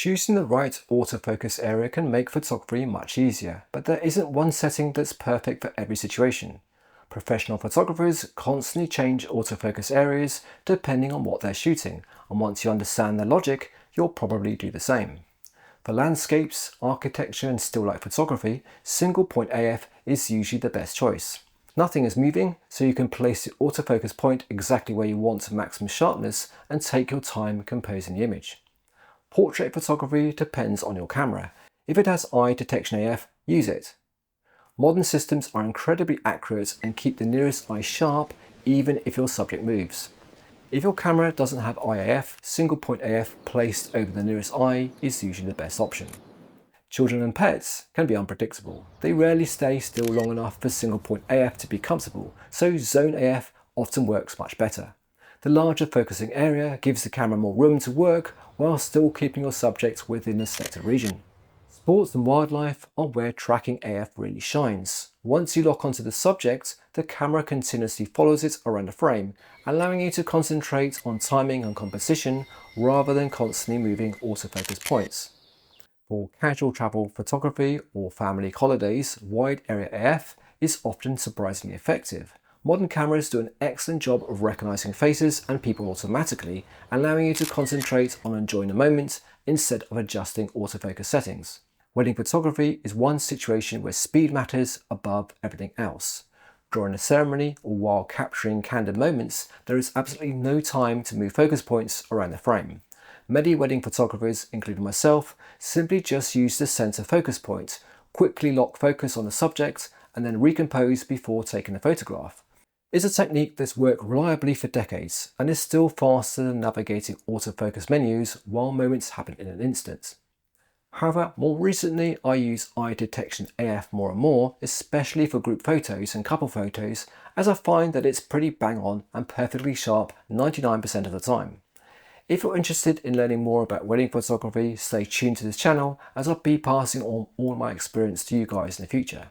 Choosing the right autofocus area can make photography much easier, but there isn't one setting that's perfect for every situation. Professional photographers constantly change autofocus areas depending on what they're shooting, and once you understand their logic, you'll probably do the same. For landscapes, architecture and still life photography, single point AF is usually the best choice. Nothing is moving, so you can place the autofocus point exactly where you want maximum sharpness and take your time composing the image. Portrait photography depends on your camera. If it has eye detection AF, use it. Modern systems are incredibly accurate and keep the nearest eye sharp even if your subject moves. If your camera doesn't have eye AF, single point AF placed over the nearest eye is usually the best option. Children and pets can be unpredictable. They rarely stay still long enough for single point AF to be comfortable, so zone AF often works much better. The larger focusing area gives the camera more room to work while still keeping your subject within the selected region. Sports and wildlife are where tracking AF really shines. Once you lock onto the subject, the camera continuously follows it around the frame, allowing you to concentrate on timing and composition rather than constantly moving autofocus points. For casual travel photography or family holidays, wide area AF is often surprisingly effective. Modern cameras do an excellent job of recognizing faces and people automatically, allowing you to concentrate on enjoying the moment instead of adjusting autofocus settings. Wedding photography is one situation where speed matters above everything else. During a ceremony or while capturing candid moments, there is absolutely no time to move focus points around the frame. Many wedding photographers, including myself, simply just use the center focus point, quickly lock focus on the subject, and then recompose before taking the photograph. It's a technique that's worked reliably for decades and is still faster than navigating autofocus menus while moments happen in an instant. However, more recently I use eye detection AF more and more, especially for group photos and couple photos, as I find that it's pretty bang on and perfectly sharp 99% of the time. If you're interested in learning more about wedding photography, stay tuned to this channel as I'll be passing on all my experience to you guys in the future.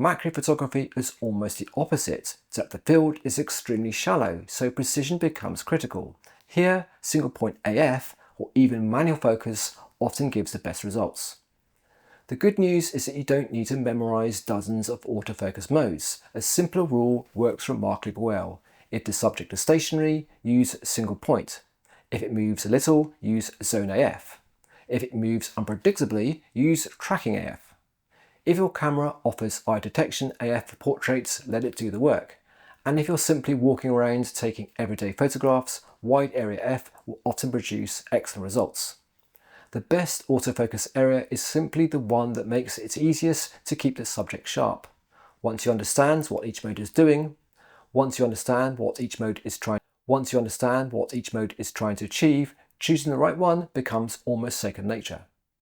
Macro photography is almost the opposite. Depth of field is extremely shallow, so precision becomes critical. Here, single point AF or even manual focus often gives the best results. The good news is that you don't need to memorize dozens of autofocus modes. A simpler rule works remarkably well. If the subject is stationary, use single point. If it moves a little, use zone AF. If it moves unpredictably, use tracking AF. If your camera offers eye detection AF for portraits, let it do the work. And if you're simply walking around taking everyday photographs, wide area F will often produce excellent results. The best autofocus area is simply the one that makes it easiest to keep the subject sharp. Once you understand what each mode is doing, once you understand what each mode is trying to achieve, choosing the right one becomes almost second nature.